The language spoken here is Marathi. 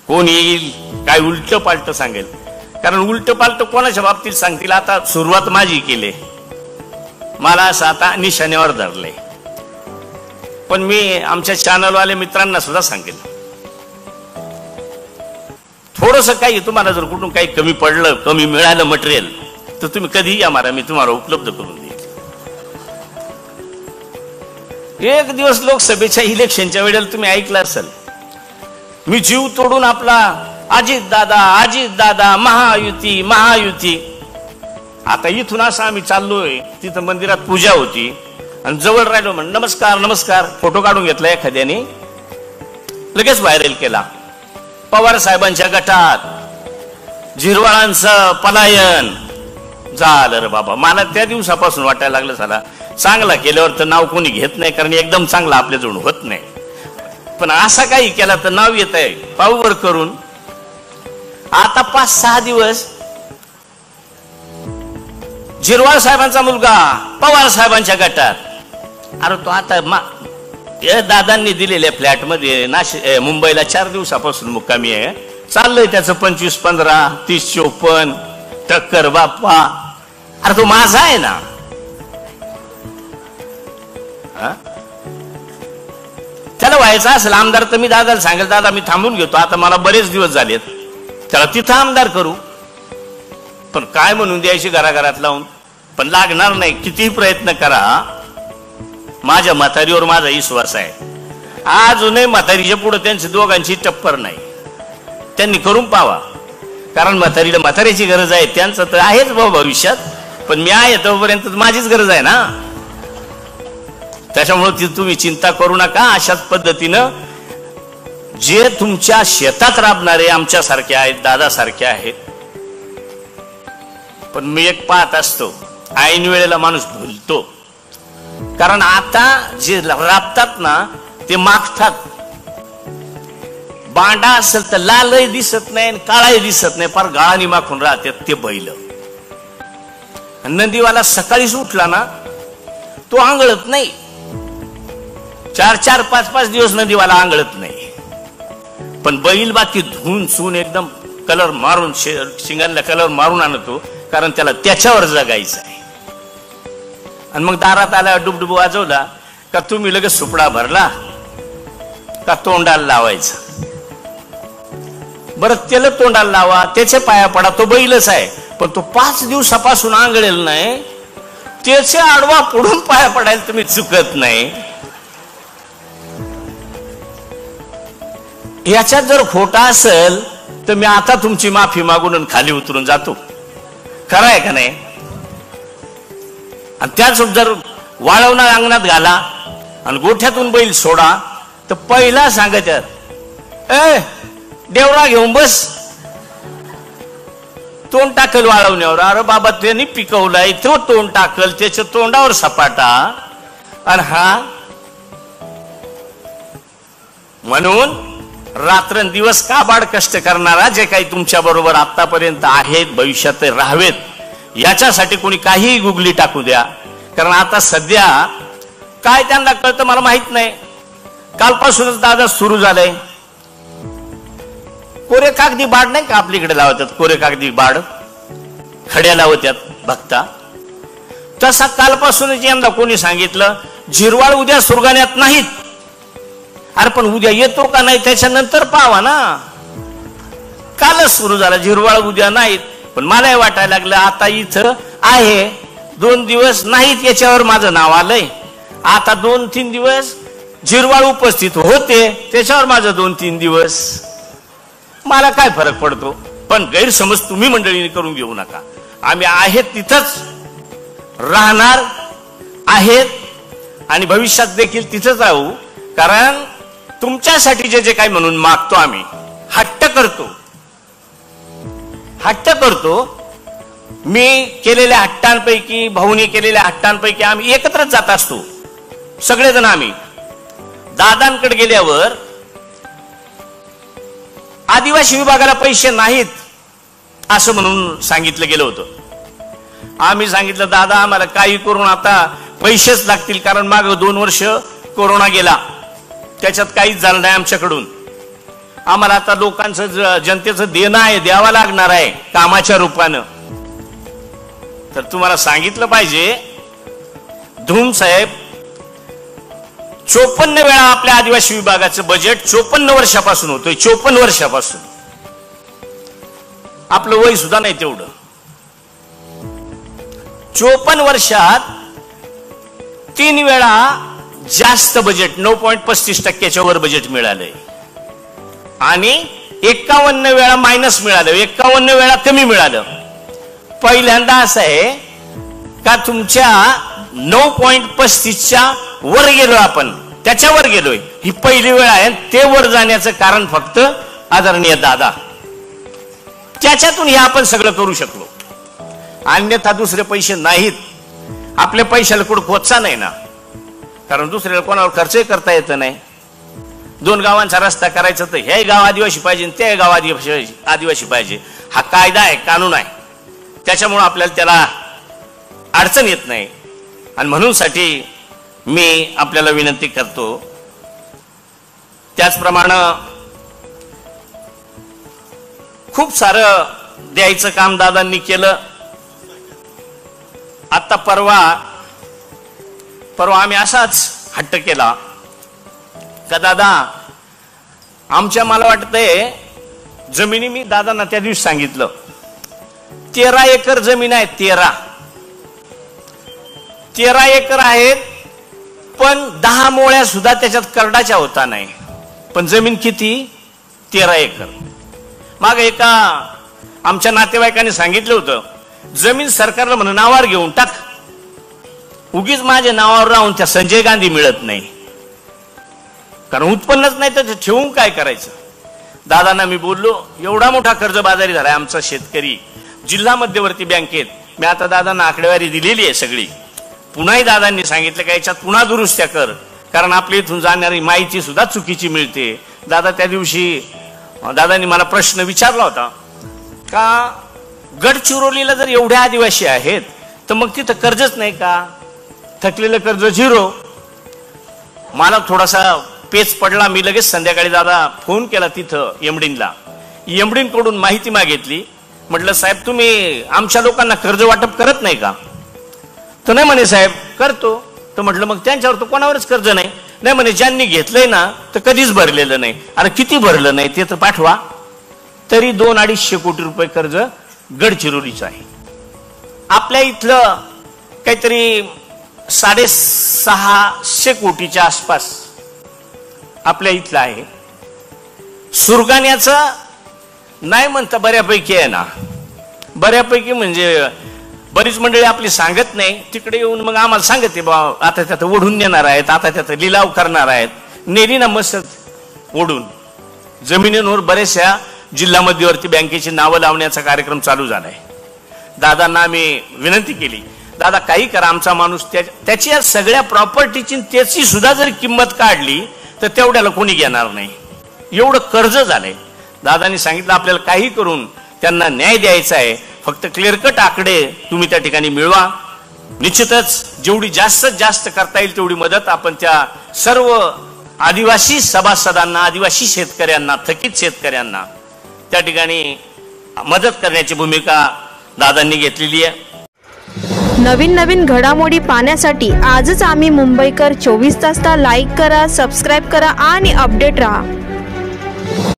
कोण येईल, काय उलट पालट सांगेल. कारण उलट पालट कोणाच्या बाबतीत सांगतील. आता सुरुवात माझी केली, मला असं आता निशाण्यावर धरलंय. पण मी आमच्या चॅनलवाले मित्रांना सुद्धा सांगेल, थोडस काही तुम्हाला जर कुठून काही कमी पडलं, कमी मिळालं मटेरियल, तर तुम्ही कधीही या मारा, मी तुम्हाला उपलब्ध करून देईल. एक दिवस लोकसभेच्या इलेक्शनच्या वेळेला तुम्ही ऐकलं असेल, मी जीव तोडून आपला अजित दादा महायुती महायुती. आता इथून असं आम्ही चाललोय, तिथं मंदिरात पूजा होती आणि जवळ राहिलो म्हण नमस्कार नमस्कार, फोटो काढून घेतला एखाद्याने, लगेच व्हायरल केला. पवार साहेबांच्या गटात झिरवाळांचं पलायन झालं रे बाबा. मला त्या दिवसापासून वाटायला लागलं झाला चांगला केल्यावर तर नाव कोणी घेत नाही, कारण एकदम चांगला आपल्याजवळ होत नाही. पण असा काही केला तर नाव येत आहे पाऊवर करून. आता 5-6 दिवस झिरवाळ साहेबांचा मुलगा पवार साहेबांच्या गटात. अरे तो आता दादांनी दिलेल्या फ्लॅट मध्ये मुंबईला 4 दिवसापासून मुक्कामी आहे. चाललंय त्याचं 25, 15, 30, 54 टक्कर बाप्पा. अरे तो माझा आहे ना. त्याला व्हायचं असेल आमदार तर मी दादाला सांगेल, दादा मी थांबून घेतो, आता मला बरेच दिवस झालेत, त्याला तिथं आमदार करू. पण काय म्हणून द्यायची घराघरात लावून, पण लागणार नाही. कितीही प्रयत्न करा, माझ्या म्हातारीवर माझा विश्वास आहे. अजूनही म्हातारीच्या पुढे त्यांची दोघांची टप्पर नाही. त्यांनी करून पावा, कारण म्हातारीला म्हातारीची गरज आहे. त्यांचं तर आहेच भाऊ भविष्यात, पण मी आहे तोपर्यंत माझीच गरज आहे ना. त्याच्यामुळे तुम्ही चिंता करू नका. अशाच पद्धतीनं जे तुमच्या शेतात राबणारे आमच्यासारखे आहेत, दादासारखे आहेत. पण मी एक पाहत असतो, ऐन वेळेला माणूस भुलतो. कारण आता जे राबतात ना ते मागतात. बांडा असेल तर लालही दिसत नाही आणि काळाही दिसत नाही, फार गाळानी माखून राहतात ते बैल. नंदीवाला सकाळीच उठला ना तो आंघळत नाही, 4-4, 5-5 दिवस नदीवाला आंघळत नाही. पण बैल बाकी धुवून सून एकदम कलर मारून, शिंगांना कलर मारून आणतो, कारण त्याला त्याच्यावर जगायचं आहे. आणि मग दारात आला, डुबडुब वाजवला का तुम्ही लगेच सुपडा भरला का तोंडाला लावायचं. बरं त्याला तोंडाला लावा, त्याचे पाया पडा, तो बैलच आहे. पण तो 5 दिवसापासून आंघळेल नाही, त्याचे आडवा पुढून पाया पडायला तुम्ही चुकत नाही. याच्यात जर खोटा असेल तर मी आता तुमची माफी मागून खाली उतरून जातो. खरं आहे का नाही? आणि त्याच जर वाळवणार अंगणात घाला आणि गोठ्यातून बैल सोडा तर पहिला सांगतात, ए देवरा घेऊन बस, तोंड टाकल वाळवण्यावर. अरे बाबा त्यांनी पिकवलाय तो तोंड टाकल, त्याच्या तोंडावर सपाटा. आणि हा म्हणून रात्रंदिवस काबाड कष्ट करणारा जे काही तुमच्या बरोबर आतापर्यंत आहेत, भविष्यात राहावेत, याच्यासाठी कोणी काहीही गुगली टाकू द्या. कारण आता सध्या काय त्यांना कळतं मला माहित नाही. कालपासूनच दादा सुरू झालंय. कोरे कागदी बाड नाही का आपल्याकडे लावतात, कोरे कागदी बाड खड्या लावतात भक्ता, तसा कालपासूनच यंदा कोणी सांगितलं झिरवाळ उद्या सुरगाण्यात नाहीत. अरे पण उद्या येतो का नाही त्याच्यानंतर पावा ना. कालच सुरू झाला, झिरवाळ उद्या नाहीत. पण मला वाटायला लागलं आता इथं आहे, 2 दिवस नाहीत याच्यावर माझं नाव आलंय. आता 2-3 दिवस झिरवाळ उपस्थित होते त्याच्यावर माझं 2-3 दिवस. मला काय फरक पडतो. पण गैरसमज तुम्ही मंडळीने करून घेऊ नका. आम्ही आहेत तिथंच राहणार आहेत आणि भविष्यात देखील तिथंच राहू. कारण तुमच्यासाठी जे जे काही म्हणून मागतो आम्ही, हट्ट करतो. मी केलेल्या हट्टांपैकी, भाऊनी केलेल्या हट्टांपैकी आम्ही एकत्रच जात असतो सगळेजण. आम्ही दादांकडे गेल्यावर आदिवासी विभागाला पैसे नाहीत असं म्हणून सांगितलं गेलं होतं. आम्ही सांगितलं दादा आम्हाला काही करून आता पैसेच लागतील, कारण मागे 2 वर्ष कोरोना गेला, त्याच्यात काहीच झालं नाही आमच्याकडून. आम्हाला आता लोकांचं जनतेचं देणं आहे, द्यावं लागणार आहे कामाच्या रूपानं, तर तुम्हाला सांगितलं पाहिजे धूम साहेब 54 वेळा आपल्या आदिवासी विभागाचं बजेट 54 वर्षापासून होतोय, 54 वर्षापासून. आपलं वय सुद्धा नाही तेवढं. 54 वर्षात 3 वेळा जास्त बजेट 9.35% वर बजेट मिळालंय आणि 51 वेळा मायनस मिळालं, 51 वेळा कमी मिळालं. पहिल्यांदा असं आहे का तुमच्या 9.35च्या वर गेलो, आपण त्याच्यावर गेलोय, ही पहिली वेळ आहे. ते वर जाण्याचं कारण फक्त आदरणीय दादा, त्याच्यातून हे आपण सगळं करू शकलो. अन्यथा दुसरे पैसे नाहीत. आपल्या पैशाला कुठं खोचा नाही ना, कारण दुसऱ्याला कोणावर खर्चही करता येत नाही. 2 गावांचा रस्ता करायचा तर हे गाव आदिवासी पाहिजे, ते गाव आदिवासी पाहिजे, हा कायदा आहे, कानून आहे. त्याच्यामुळे आपल्याला त्याला अडचण येत नाही. आणि म्हणून साठी मी आपल्याला विनंती करतो, त्याचप्रमाणे खूप सारं द्यायचं काम दादांनी केलं. आता परवा आम्ही असाच हट्ट केला का दादा आमच्या, मला वाटतंय जमिनी, मी दादांना त्या दिवशी सांगितलं 13 एकर जमीन आहे, 13 एकर आहेत, पण 10 मोळ्या सुद्धा त्याच्यात करडाच्या होता नाही. पण जमीन किती? 13 एकर. माग एका आमच्या नातेवाईकांनी सांगितलं होतं जमीन सरकारला म्हणून नावावर घेऊन टाक, उगीच माझ्या नावावर राहून त्या संजय गांधी मिळत नाही, कारण उत्पन्नच नाही तर ठेवून काय करायचं. दादांना मी बोललो, एवढा मोठा कर्जबाजारी झालाय आमचा शेतकरी जिल्हा मध्यवर्ती बँकेत. मी आता दादांना आकडेवारी दिलेली आहे सगळी. पुन्हाही दादांनी सांगितलं का याच्यात पुन्हा दुरुस्त्या कर, कारण आपल्या इथून जाणारी माहिती सुद्धा चुकीची मिळते. दादा त्या दिवशी दादांनी मला प्रश्न विचारला होता का गडचिरोलीला जर एवढ्या आदिवासी आहेत तर मग तिथं कर्जच नाही का? थकलेलं कर्ज 0. मला थोडासा पेच पडला. मी लगेच संध्याकाळी दादा फोन केला तिथं एमडीनला, एमडीन माहिती मागितली. म्हटलं साहेब तुम्ही आमच्या लोकांना कर्ज वाटप करत नाही का? तर नाही म्हणे साहेब करतो. तर म्हटलं मग त्यांच्यावर तर कोणावरच कर्ज नाही. नाही म्हणे ज्यांनी घेतलंय ना तर कधीच भरलेलं नाही. अरे किती भरलं नाही ते तर पाठवा. तरी 200-250 कोटी रुपये कर्ज गडचिरोलीचं आहे. आपल्या इथलं काहीतरी 650 कोटीच्या आसपास आपल्या इथलं आहे. सुरगाण्याचं नाही म्हणता बऱ्यापैकी आहे ना, बऱ्यापैकी म्हणजे बरीच मंडळी आपली सांगत नाही, तिकडे येऊन मग आम्हाला सांगते बा आता त्यात ओढून नेणार आहेत, आता त्यात लिलाव करणार आहेत. नेली ना मस्त ओढून जमिनींवर बरेचशा जिल्हा मध्यवर्ती बँकेची नावं लावण्याचा कार्यक्रम चालू झालाय. दादांना आम्ही विनंती केली, दादा काही करा, आमचा माणूस त्याची या सगळ्या प्रॉपर्टीची त्याची सुद्धा जर किंमत काढली तर तेवढ्याला कोणी घेणार नाही, एवढं कर्ज झालंय. दादांनी सांगितलं आपल्याला काही करून त्यांना न्याय द्यायचा आहे, फक्त क्लिअर कट आकडे तुम्ही त्या ठिकाणी मिळवा. निश्चितच जेवढी जास्तीत जास्त करता येईल तेवढी मदत आपण त्या सर्व आदिवासी सभासदांना, आदिवासी शेतकऱ्यांना, थकीत शेतकऱ्यांना त्या ठिकाणी मदत करण्याची भूमिका दादांनी घेतलेली आहे. नवीन घडामोडी पाहण्यासाठी आजच आम्ही मुंबईकर 24 तासला लाईक करा, सबस्क्राईब करा आणि अपडेट रहा.